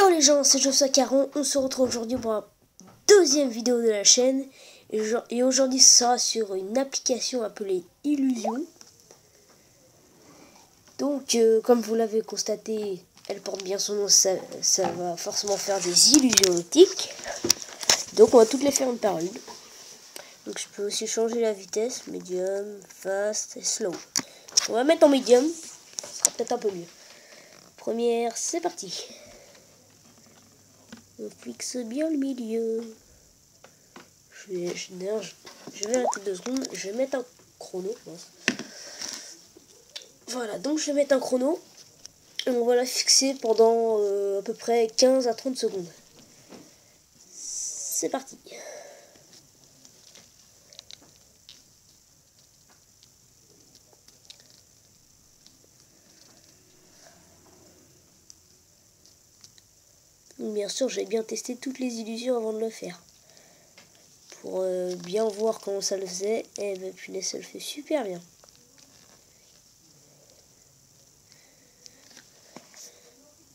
Yo les gens, c'est Joshua Caron, on se retrouve aujourd'hui pour la deuxième vidéo de la chaîne. Et aujourd'hui ce sera sur une application appelée Illusion. Donc comme vous l'avez constaté, elle porte bien son nom, ça va forcément faire des illusions optiques. Donc on va toutes les faire une par une. Donc je peux aussi changer la vitesse, medium, fast et slow. On va mettre en medium, ça sera peut-être un peu mieux. Première, c'est parti. On fixe bien le milieu. Je vais arrêter 2 secondes. Je vais mettre un chrono. Voilà, donc je vais mettre un chrono. Et on va la fixer pendant à peu près 15 à 30 secondes. C'est parti. Bien sûr, j'ai bien testé toutes les illusions avant de le faire. Pour bien voir comment ça le faisait. Et ben punaise, ça le fait super bien.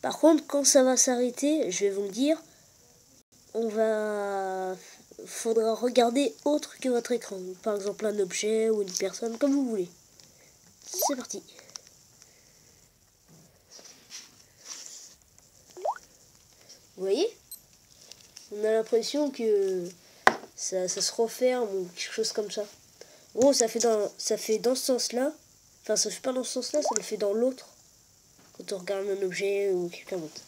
Par contre, quand ça va s'arrêter, je vais vous le dire, faudra regarder autre que votre écran. Par exemple, un objet ou une personne, comme vous voulez. C'est parti. Vous voyez? On a l'impression que ça se referme ou quelque chose comme ça. Oh, ça fait dans ce sens-là. Enfin, ça fait pas dans ce sens-là, ça le fait dans l'autre. Quand on regarde un objet ou quelqu'un d'autre.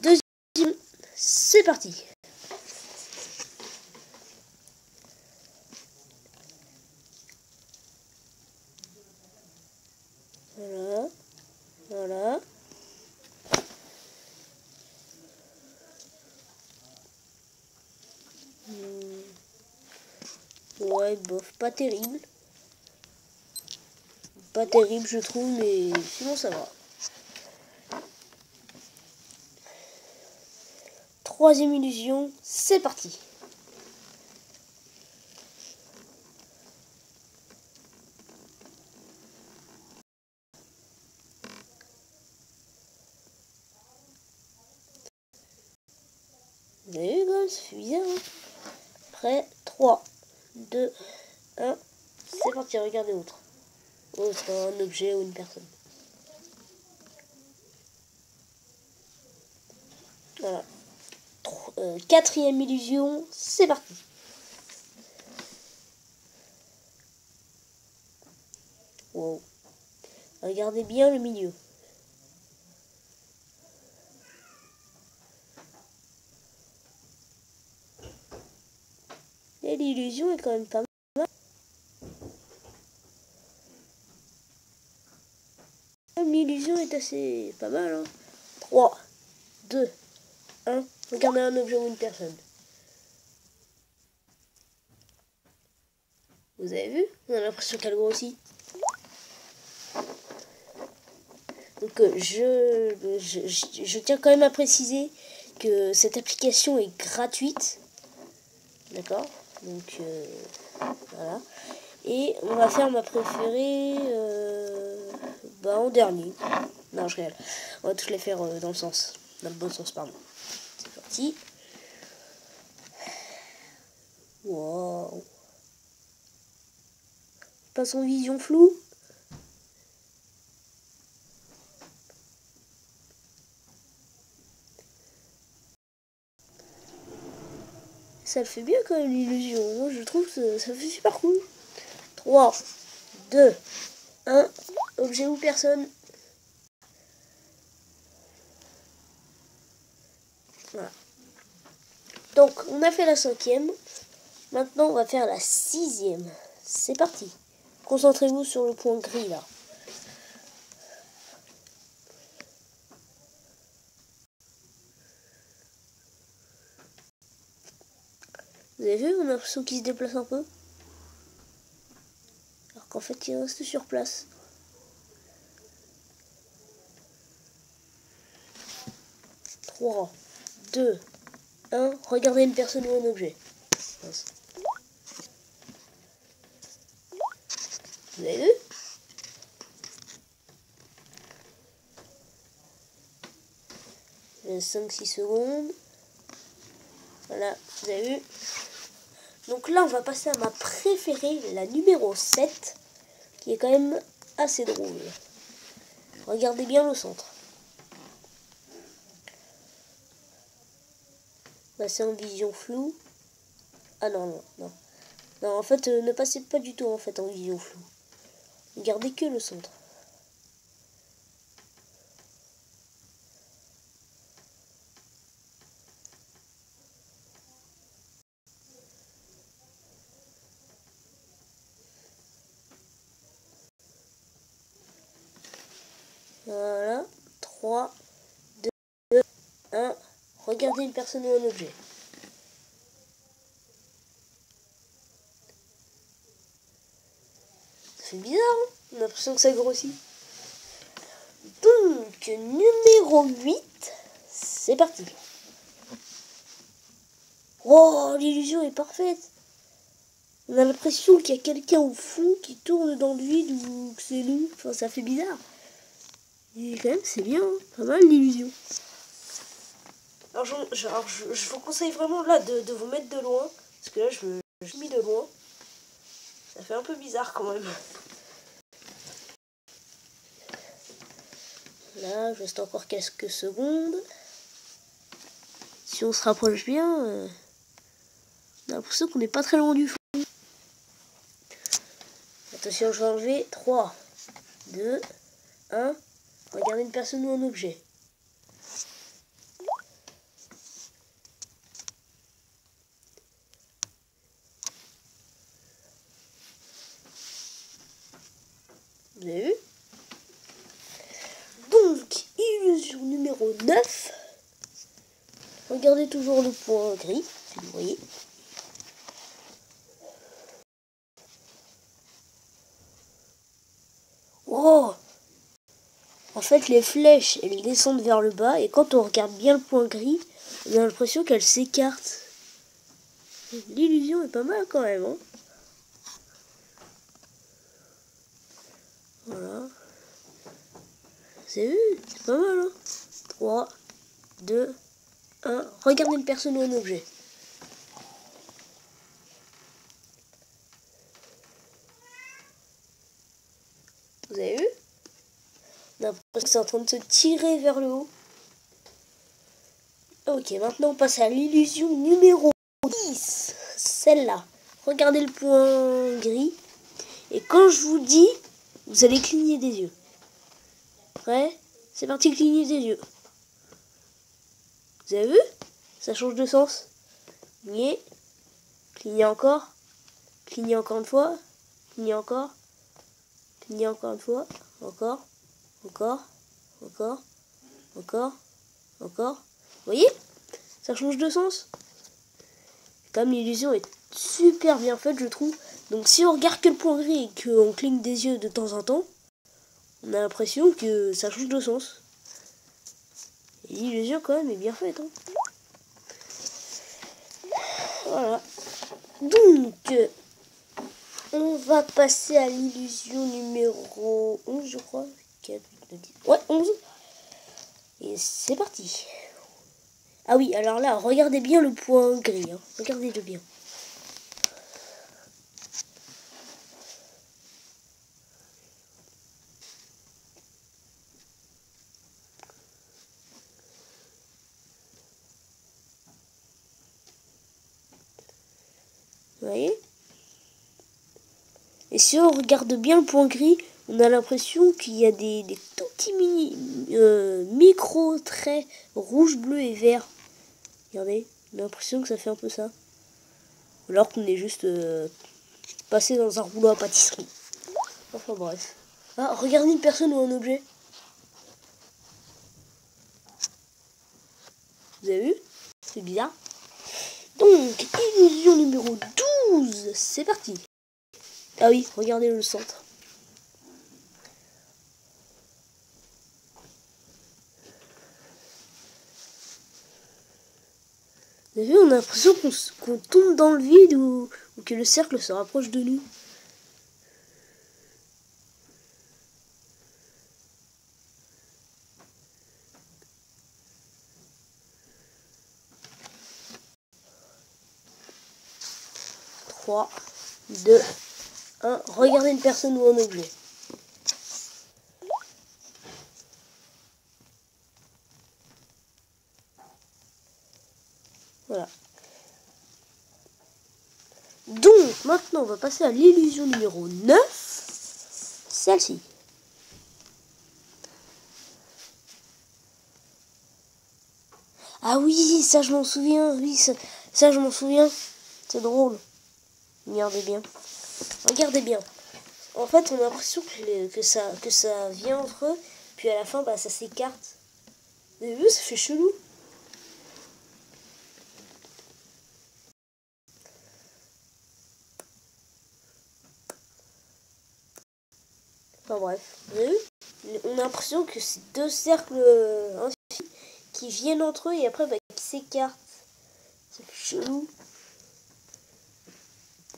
Deuxième, c'est parti. Voilà. Voilà. Ouais, bof, pas terrible. Pas terrible, je trouve, mais sinon ça va. Troisième illusion, c'est parti. Vous avez vu comme ça fait bien, hein. Prêt, 3, 2, 1, c'est parti, regardez autre. Autre, un objet ou une personne. Voilà. Quatrième illusion, c'est parti. Wow. Regardez bien le milieu. Et l'illusion est quand même pas mal. L'illusion est assez pas mal, hein. 3, 2, 1. Regardez un objet ou une personne. Vous avez vu? On a l'impression qu'elle grossit. Donc je tiens quand même à préciser que cette application est gratuite. D'accord? Donc voilà. Et on va faire ma préférée en dernier. Non, je rigole. On va tous les faire dans le sens. Dans le bon sens, pardon. C'est parti. Wow. Passe en vision floue. Ça le fait bien quand même l'illusion. Moi je trouve que ça fait super cool. 3, 2, 1. Objet ou personne. Voilà. Donc on a fait la 5e. Maintenant on va faire la 6e. C'est parti. Concentrez-vous sur le point gris là. Vous avez vu, on a l'impression qu'il se déplace un peu. Alors qu'en fait il reste sur place. 3, 2, 1. Regardez une personne ou un objet. Vous avez vu? 5-6 secondes. Voilà, vous avez vu. Donc là, on va passer à ma préférée, la numéro 7, qui est quand même assez drôle. Regardez bien le centre. Bah, c'est en vision floue. Ah non, non, non. Non, en fait, ne passez pas du tout en fait en vision floue. Regardez que le centre. Voilà. 3, 2, 1. Regardez une personne ou un objet. Ça fait bizarre, hein? On a l'impression que ça grossit. Donc, numéro 8, c'est parti. Oh, l'illusion est parfaite. On a l'impression qu'il y a quelqu'un au fond qui tourne dans le vide ou que c'est nous. Enfin, ça fait bizarre. Et quand même, c'est bien, hein, pas mal l'illusion. Alors, je vous conseille vraiment là de vous mettre de loin. Parce que là, je me suis mis de loin. Ça fait un peu bizarre quand même. Là, je reste encore quelques secondes. Si on se rapproche bien, on a l'impression qu'on n'est pas très loin du fond. Attention, je vais enlever. 3, 2, 1. Regardez une personne ou un objet. Vous avez vu? Donc, illusion numéro 9. Regardez toujours le point gris, si vous voyez. Oh! En fait, les flèches, elles descendent vers le bas, et quand on regarde bien le point gris, on a l'impression qu'elles s'écartent. L'illusion est pas mal quand même, hein? Voilà. Vous avez vu? C'est pas mal, hein? 3, 2, 1. Regardez une personne ou un objet. Vous avez vu? On a l'impression que c'est en train de se tirer vers le haut. Ok, maintenant on passe à l'illusion numéro 10. Celle-là. Regardez le point gris. Et quand je vous dis, vous allez cligner des yeux. Prêt? C'est parti, cligner des yeux. Vous avez vu? Ça change de sens. Clignez. Clignez encore. Clignez encore une fois. Clignez encore. Clignez encore une fois. Encore. Encore. Encore. Encore. Encore. Vous voyez? Ça change de sens. Comme l'illusion est super bien faite, je trouve. Donc si on regarde que le point gris et qu'on cligne des yeux de temps en temps, on a l'impression que ça change de sens. Et l'illusion quand même est bien faite, hein. Voilà. Donc, on va passer à l'illusion numéro 11, je crois. 4, 8, 9, 10. Ouais, 11. Et c'est parti. Ah oui, alors là, regardez bien le point gris, hein. Regardez-le bien. Vous voyez? Et si on regarde bien le point gris, on a l'impression qu'il y a des tout petits micro traits rouge, bleu et vert. Regardez, on a l'impression que ça fait un peu ça. Alors qu'on est juste passé dans un rouleau à pâtisserie. Enfin bref. Ah, regardez une personne ou un objet. Vous avez vu? C'est bizarre. Donc, illusion numéro 12. C'est parti. Ah oui, regardez le centre. Vous avez vu, on a l'impression qu'on tombe dans le vide ou que le cercle se rapproche de nous. 3, 2, 1. Regardez une personne ou un objet. Voilà. Donc, maintenant, on va passer à l'illusion numéro 9. Celle-ci. Ah oui, ça je m'en souviens. Oui, ça je m'en souviens. C'est drôle. Regardez bien. Regardez bien. En fait, on a l'impression que ça vient entre eux. Puis à la fin, bah, ça s'écarte. Vous avez vu, ça fait chelou. Enfin bref. Vous avez vu? On a l'impression que c'est deux cercles infinis qui viennent entre eux et après bah, qui s'écartent. Ça fait chelou.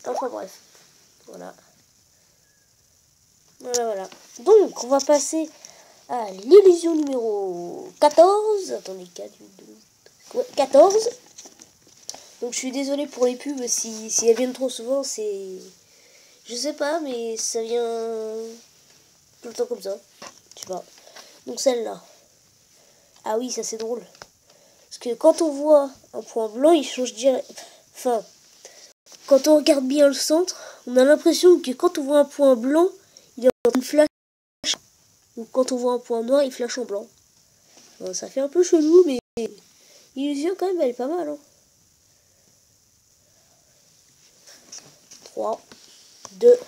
Enfin bref. Voilà. Voilà. Donc, on va passer à l'illusion numéro 14. Attendez, 4, 8, 12... Ouais, 14. Donc, je suis désolé pour les pubs. Si elles viennent trop souvent, c'est... Je sais pas, mais ça vient tout le temps comme ça. Je sais pas. Donc, celle-là. Ah oui, ça c'est drôle. Parce que quand on voit un point blanc, il change direct. Enfin, quand on regarde bien le centre, on a l'impression que quand on voit un point blanc, il est en flash. Ou quand on voit un point noir, il flash en blanc. Bon, ça fait un peu chelou, mais l'illusion quand même, elle est pas mal. Hein. 3, 2,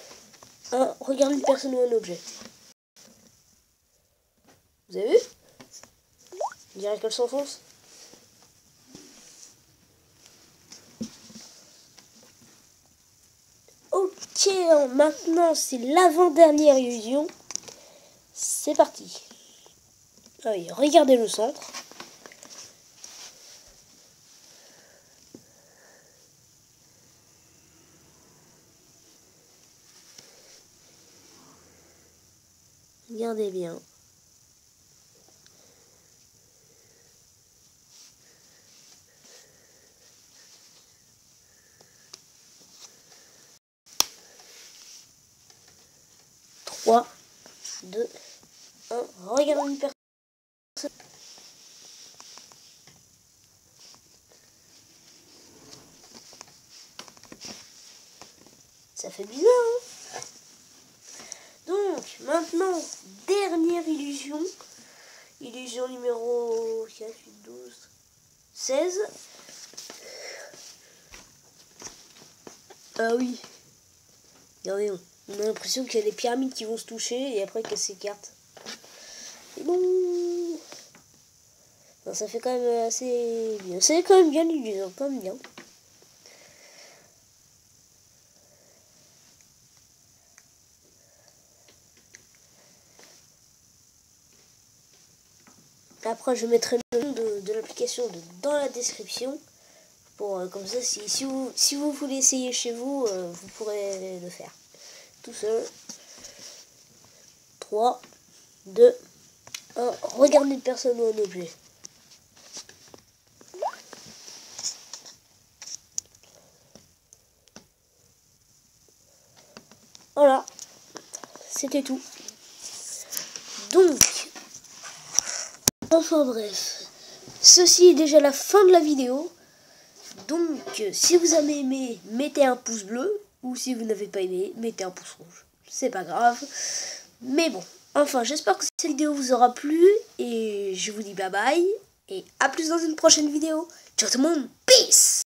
1. Regardez une personne ou un objet. Vous avez vu? On dirait qu'elle s'enfonce. Ok, maintenant c'est l'avant-dernière illusion. C'est parti. Ah oui, regardez le centre. Regardez bien. Trois, 2, 1. Regardez une personne. Ça fait bizarre, hein? Donc, maintenant, dernière illusion. Illusion numéro 4, 8, 12, 16. Ah oui. Regardez, on a l'impression qu'il y a des pyramides qui vont se toucher et après qu'elles s'écartent. C'est bon. Non, ça fait quand même assez bien. C'est quand même bien l'illusion, quand même bien. Après, je mettrai le nom de l'application dans la description. Pour, comme ça, si vous voulez essayer chez vous, vous pourrez le faire. Tout seul. 3, 2, 1. Regardez une personne ou un objet. Voilà. C'était tout. Donc, enfin bref. Ceci est déjà la fin de la vidéo. Donc, si vous avez aimé, mettez un pouce bleu. Ou si vous n'avez pas aimé, mettez un pouce rouge. C'est pas grave. Mais bon, enfin, j'espère que cette vidéo vous aura plu. Et je vous dis bye bye. Et à plus dans une prochaine vidéo. Ciao tout le monde. Peace.